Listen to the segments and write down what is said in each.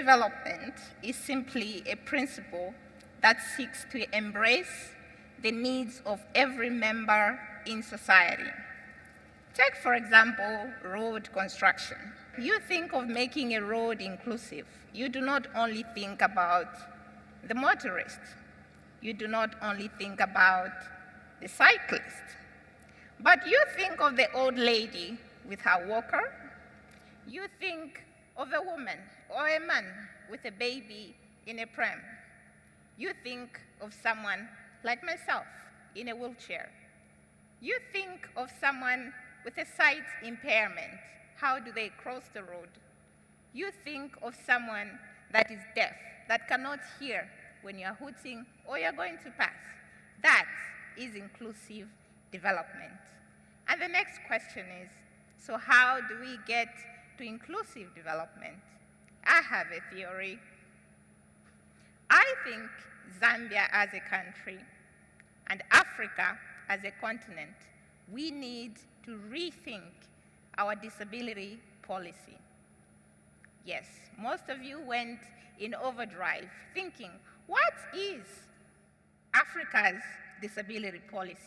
development is simply a principle that seeks to embrace the needs of every member in society. Take, for example, road construction. You think of making a road inclusive. You do not only think about the motorist. You do not only think about the cyclist. But you think of the old lady with her walker. You think of a woman or a man with a baby in a pram. You think of someone like myself in a wheelchair. You think of someone with a sight impairment. How do they cross the road? You think of someone that is deaf, that cannot hear when you're hooting or you're going to pass. That is inclusive development. And the next question is, so how do we get to inclusive development? I have a theory. I think Zambia as a country and Africa as a continent, we need to rethink our disability policy. Yes, most of you went in overdrive thinking, what is Africa's disability policy?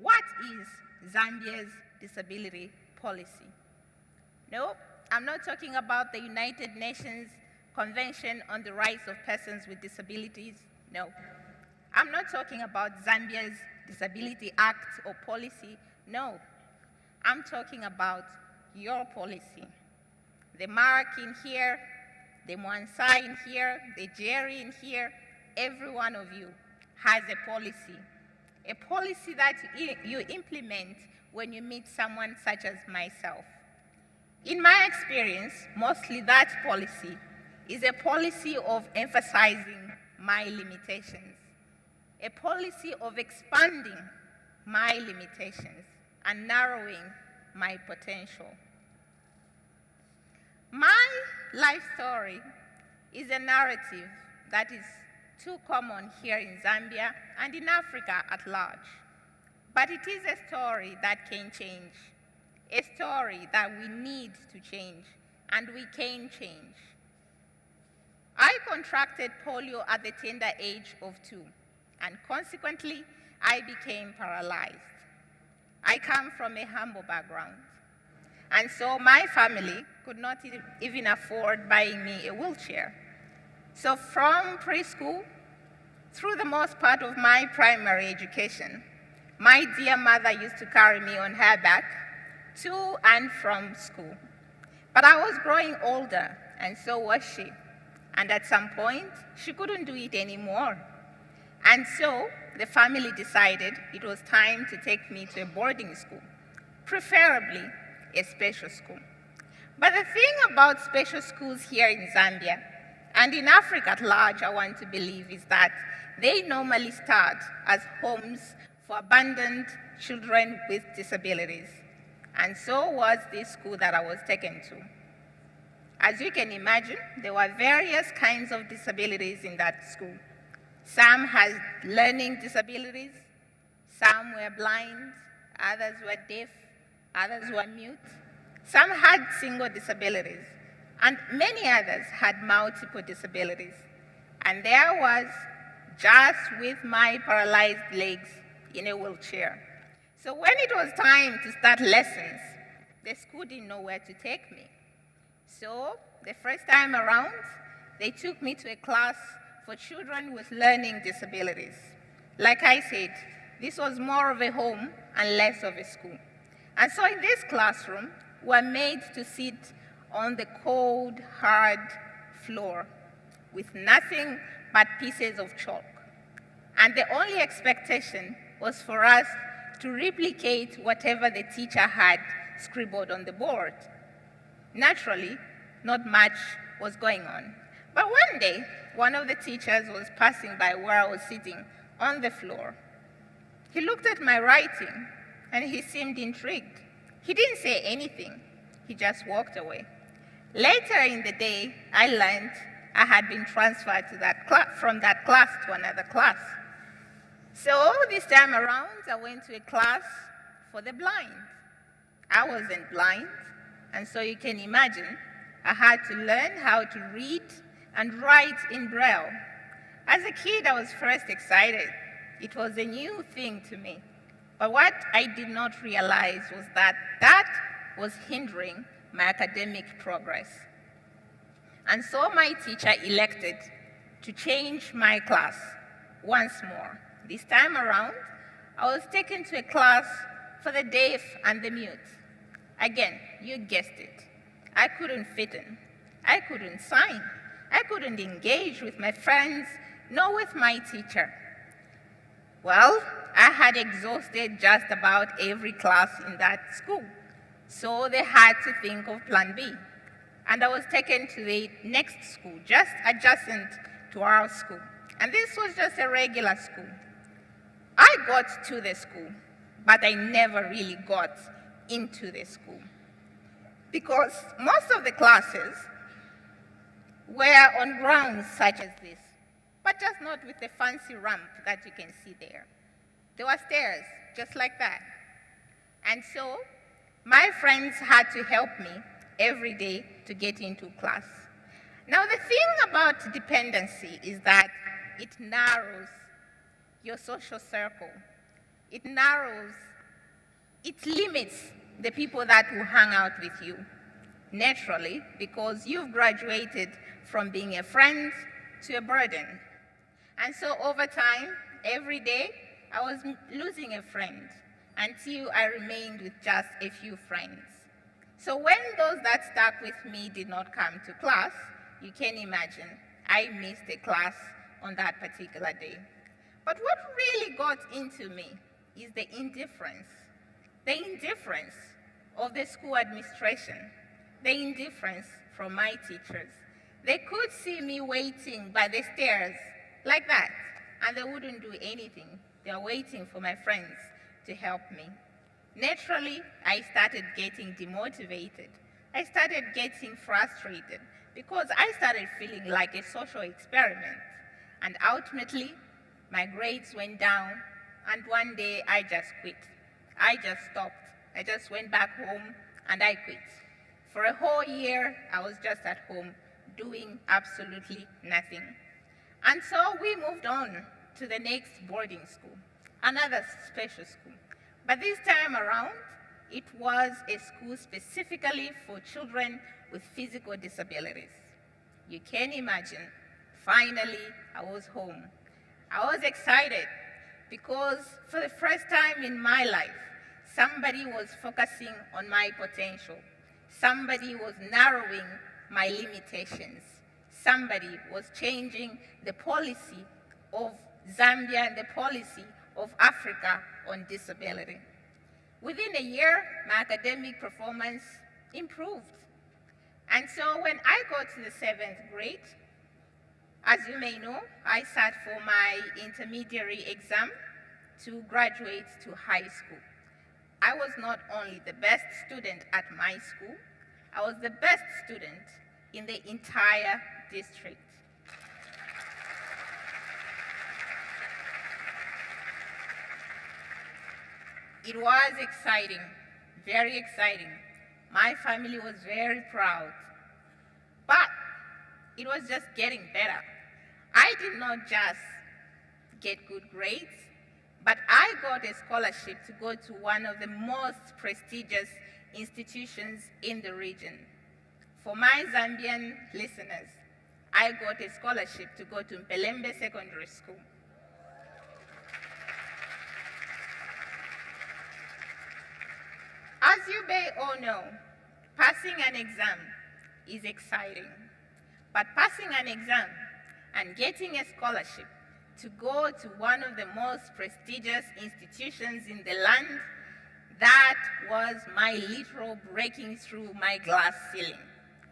What is Zambia's disability policy? No, I'm not talking about the United Nations Convention on the Rights of Persons with Disabilities. No. I'm not talking about Zambia's Disability Act or policy. No. I'm talking about your policy. The Mark in here, the Mwansa in here, the Jerry in here, every one of you has a policy that you implement when you meet someone such as myself. In my experience, mostly that policy is a policy of emphasizing my limitations, a policy of expanding my limitations and narrowing my potential. My life story is a narrative that is too common here in Zambia and in Africa at large. But it is a story that can change, a story that we need to change, and we can change. I contracted polio at the tender age of 2, and consequently, I became paralyzed. I come from a humble background, and so my family could not even afford buying me a wheelchair. So from preschool, through the most part of my primary education, my dear mother used to carry me on her back to and from school. But I was growing older, and so was she. And at some point, she couldn't do it anymore. And so the family decided it was time to take me to a boarding school, preferably a special school. But the thing about special schools here in Zambia, and in Africa at large, I want to believe, is that they normally start as homes for abandoned children with disabilities. And so was this school that I was taken to. As you can imagine, there were various kinds of disabilities in that school. Some had learning disabilities, some were blind, others were deaf, others were mute. Some had single disabilities, and many others had multiple disabilities. And there was just with my paralyzed legs in a wheelchair. So when it was time to start lessons, the school didn't know where to take me. So the first time around, they took me to a class for children with learning disabilities. Like I said, this was more of a home and less of a school. And so in this classroom, we were made to sit on the cold, hard floor with nothing but pieces of chalk. And the only expectation was for us to replicate whatever the teacher had scribbled on the board. Naturally, not much was going on. But one day, one of the teachers was passing by where I was sitting on the floor. He looked at my writing, and he seemed intrigued. He didn't say anything. He just walked away. Later in the day, I learned I had been transferred to from that class to another class. So this time around, I went to a class for the blind. I wasn't blind, and so you can imagine I had to learn how to read and write in Braille. As a kid, I was first excited. It was a new thing to me. But what I did not realize was that that was hindering my academic progress. And so my teacher elected to change my class once more. This time around, I was taken to a class for the deaf and the mute. Again, you guessed it. I couldn't fit in. I couldn't sign. I couldn't engage with my friends, nor with my teacher. Well, I had exhausted just about every class in that school, so they had to think of plan B. And I was taken to the next school, just adjacent to our school. And this was just a regular school. I got to the school, but I never really got into the school, because most of the classes were on grounds such as this, but just not with the fancy ramp that you can see there. There were stairs, just like that. And so my friends had to help me every day to get into class. Now, the thing about dependency is that it narrows your social circle. It limits the people that will hang out with you, naturally, because you've graduated from being a friend to a burden. And so over time, every day, I was losing a friend until I remained with just a few friends. So when those that stuck with me did not come to class, you can imagine I missed a class on that particular day. But what really got into me is the indifference of the school administration, the indifference from my teachers. They could see me waiting by the stairs like that, and they wouldn't do anything. They were waiting for my friends to help me. Naturally, I started getting demotivated. I started getting frustrated because I started feeling like a social experiment. And ultimately, my grades went down, and one day I just quit. I just stopped. I just went back home and I quit. For a whole year, I was just at home doing absolutely nothing. And so we moved on to the next boarding school, another special school. But this time around, it was a school specifically for children with physical disabilities. You can imagine, finally, I was home. I was excited because for the first time in my life, somebody was focusing on my potential. Somebody was narrowing my limitations. Somebody was changing the policy of Zambia and the policy of Africa on disability. Within a year, my academic performance improved. And so when I got to the 7th grade, as you may know, I sat for my intermediary exam to graduate to high school. I was not only the best student at my school, I was the best student in the entire district. It was exciting, very exciting. My family was very proud. But it was just getting better. I did not just get good grades, but I got a scholarship to go to one of the most prestigious institutions in the region. For my Zambian listeners, I got a scholarship to go to Mpelembe Secondary School. As you may all know, passing an exam is exciting. But passing an exam and getting a scholarship to go to one of the most prestigious institutions in the land, that was my literal breaking through my glass ceiling.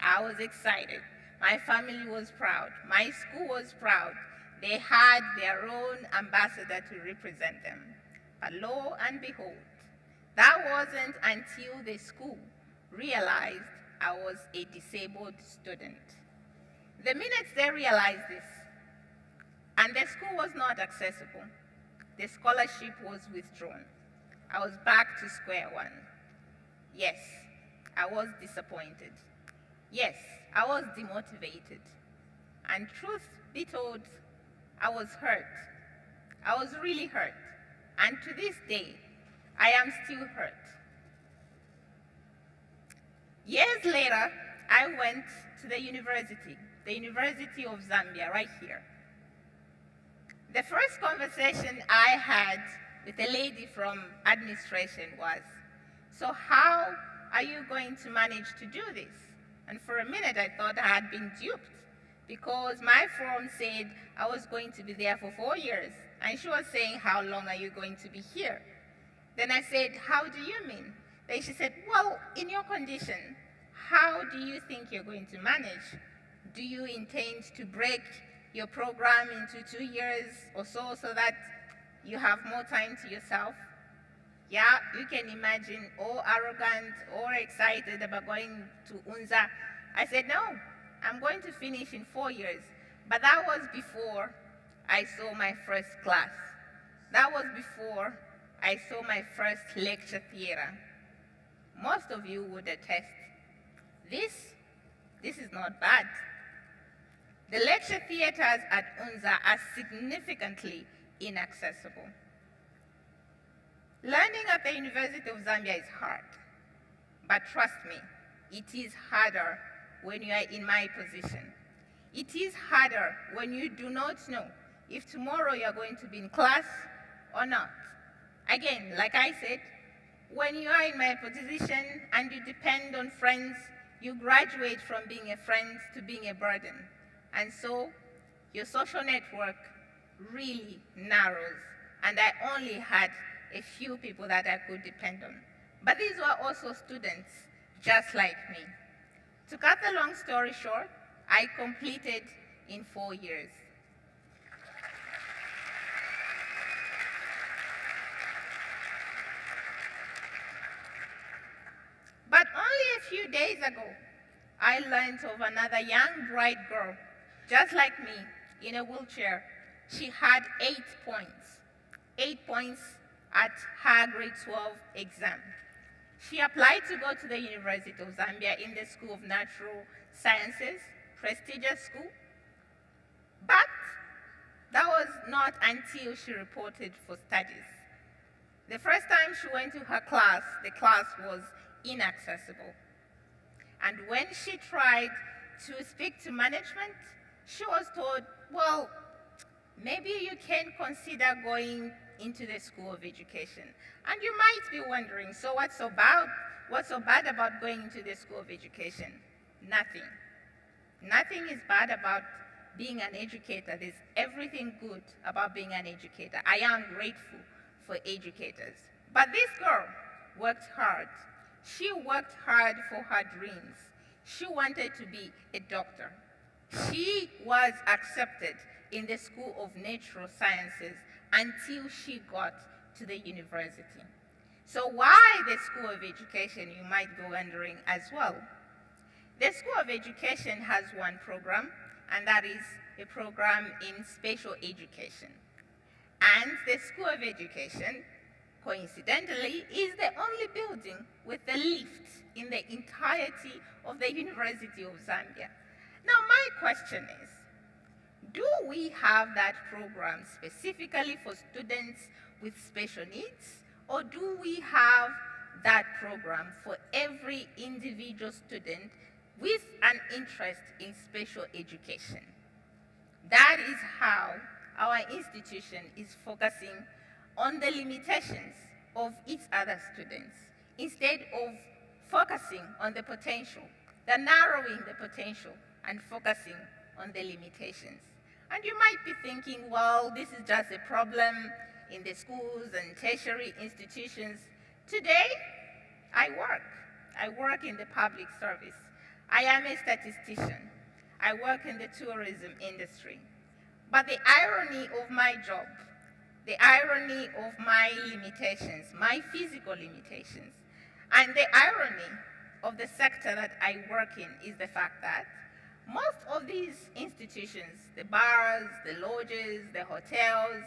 I was excited. My family was proud. My school was proud. They had their own ambassador to represent them. But lo and behold, that wasn't until the school realized I was a disabled student. The minute they realized this, and the school was not accessible, the scholarship was withdrawn. I was back to square one. Yes, I was disappointed. Yes, I was demotivated. And truth be told, I was hurt. I was really hurt. And to this day, I am still hurt. Years later, I went to the University of Zambia, right here. The first conversation I had with a lady from administration was, so how are you going to manage to do this? And for a minute, I thought I had been duped because my form said I was going to be there for 4 years. And she was saying, how long are you going to be here? Then I said, how do you mean? Then she said, well, in your condition, how do you think you're going to manage? Do you intend to break your program into 2 years or so that you have more time to yourself? Yeah, you can imagine, or arrogant or excited about going to UNZA. I said, no, I'm going to finish in 4 years. But that was before I saw my first class. That was before I saw my first lecture theater. Most of you would attest. This is not bad. The lecture theaters at UNZA are significantly inaccessible. Learning at the University of Zambia is hard, but trust me, it is harder when you are in my position. It is harder when you do not know if tomorrow you are going to be in class or not. Again, like I said, when you are in my position and you depend on friends, you graduate from being a friend to being a burden. And so your social network really narrows. And I only had a few people that I could depend on. But these were also students just like me. To cut the long story short, I completed in 4 years. But only a few days ago, I learned of another young, bright girl, just like me, in a wheelchair. She had 8 points. 8 points at her grade 12 exam. She applied to go to the University of Zambia in the School of Natural Sciences, prestigious school. But that was not until she reported for studies. The first time she went to her class, the class was inaccessible. And when she tried to speak to management, she was told, well, maybe you can consider going into the School of Education. And you might be wondering, so what's so bad about going into the School of Education? Nothing. Nothing is bad about being an educator. There's everything good about being an educator. I am grateful for educators. But this girl worked hard. She worked hard for her dreams. She wanted to be a doctor. She was accepted in the School of Natural Sciences until she got to the university. So why the School of Education, you might be wondering as well. The School of Education has one program, and that is a program in special education. And the School of Education, coincidentally, is the only building with a lift in the entirety of the University of Zambia. Now, my question is, do we have that program specifically for students with special needs, or do we have that program for every individual student with an interest in special education? That is how our institution is focusing on the limitations of its other students, instead of focusing on the potential, the narrowing the potential and focusing on the limitations. And you might be thinking, well, this is just a problem in the schools and tertiary institutions. Today, I work in the public service. I am a statistician. I work in the tourism industry. But the irony of my job, the irony of my limitations, my physical limitations, and the irony of the sector that I work in is the fact that most of these institutions, the bars, the lodges, the hotels,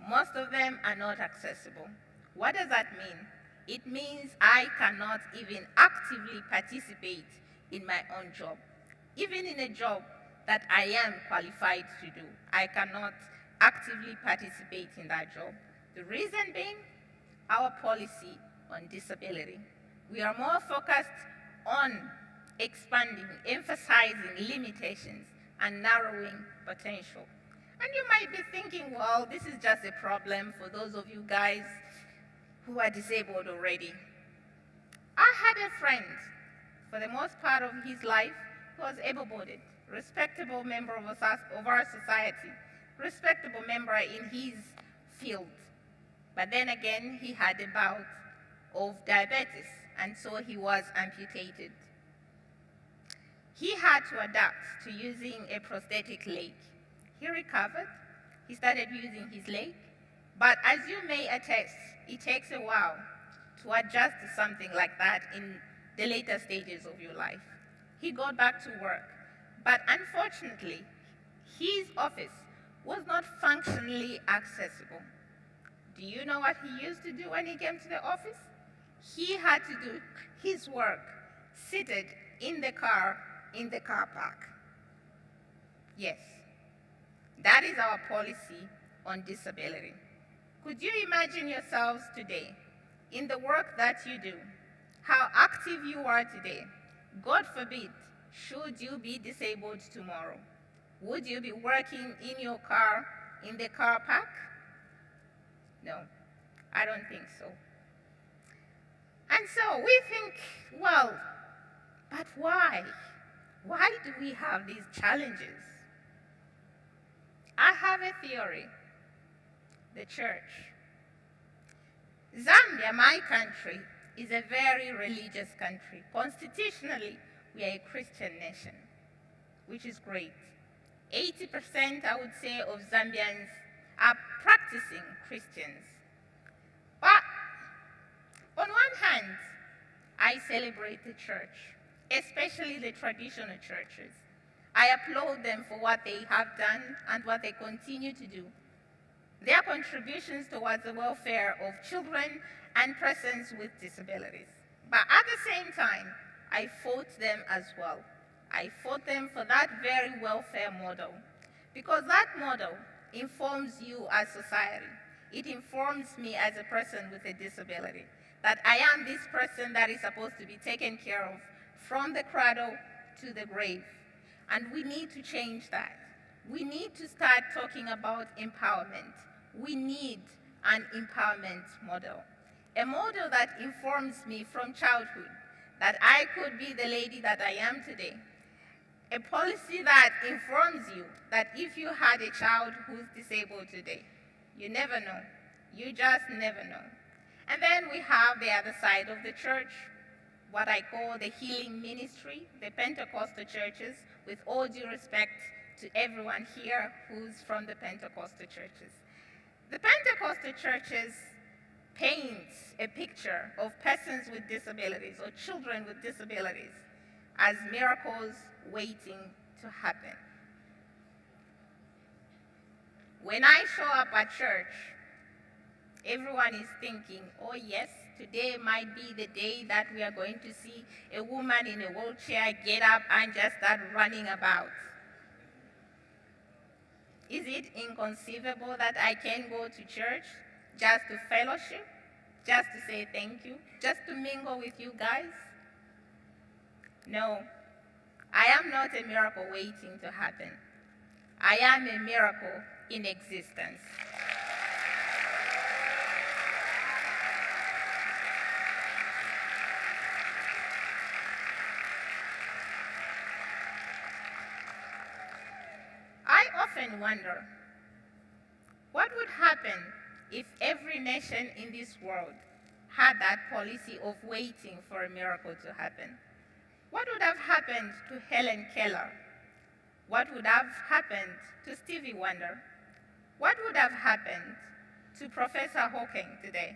most of them are not accessible. What does that mean? It means I cannot even actively participate in my own job, even in a job that I am qualified to do. I cannot actively participate in that job. The reason being our policy on disability. We are more focused on expanding, emphasizing limitations, and narrowing potential. And you might be thinking, well, this is just a problem for those of you guys who are disabled already. I had a friend, for the most part of his life, who was able-bodied, respectable member of our society, respectable member in his field. But then again, he had a bout of diabetes, and so he was amputated. He had to adapt to using a prosthetic leg. He recovered, he started using his leg, but as you may attest, it takes a while to adjust to something like that in the later stages of your life. He got back to work, but unfortunately, his office was not functionally accessible. Do you know what he used to do when he came to the office? He had to do his work seated in the car park. Yes, that is our policy on disability. Could you imagine yourselves today in the work that you do, how active you are today? God forbid, should you be disabled tomorrow, would you be working in your car in the car park? No, I don't think so. And so we think, well, but why? Why do we have these challenges? I have a theory. The church. Zambia, my country, is a very religious country. Constitutionally, we are a Christian nation, which is great. 80%, I would say, of Zambians are practicing Christians. But on one hand, I celebrate the church, especially the traditional churches. I applaud them for what they have done and what they continue to do. Their contributions towards the welfare of children and persons with disabilities. But at the same time, I fought them as well. I fought them for that very welfare model, because that model informs you as society. It informs me as a person with a disability, that I am this person that is supposed to be taken care of from the cradle to the grave. And we need to change that. We need to start talking about empowerment. We need an empowerment model, a model that informs me from childhood that I could be the lady that I am today, a policy that informs you that if you had a child who's disabled today, you never know. You just never know. And then we have the other side of the church, what I call the healing ministry, the Pentecostal churches, with all due respect to everyone here who's from the Pentecostal churches. The Pentecostal churches paints a picture of persons with disabilities or children with disabilities as miracles waiting to happen. When I show up at church, everyone is thinking, oh yes, today might be the day that we are going to see a woman in a wheelchair get up and just start running about. Is it inconceivable that I can go to church just to fellowship, just to say thank you, just to mingle with you guys? No, I am not a miracle waiting to happen. I am a miracle in existence. I often wonder, what would happen if every nation in this world had that policy of waiting for a miracle to happen? What would have happened to Helen Keller? What would have happened to Stevie Wonder? What would have happened to Professor Hawking today?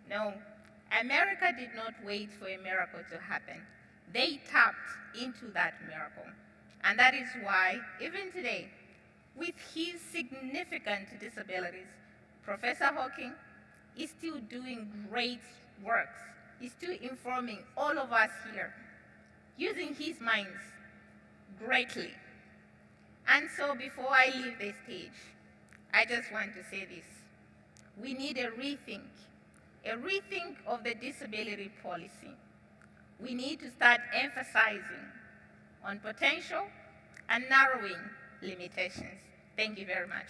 No, America did not wait for a miracle to happen. They tapped into that miracle. And that is why, even today, with his significant disabilities, Professor Hawking is still doing great works. He's still informing all of us here, using his minds greatly. And so before I leave the stage, I just want to say this. We need a rethink of the disability policy. We need to start emphasizing on potential and narrowing limitations. Thank you very much.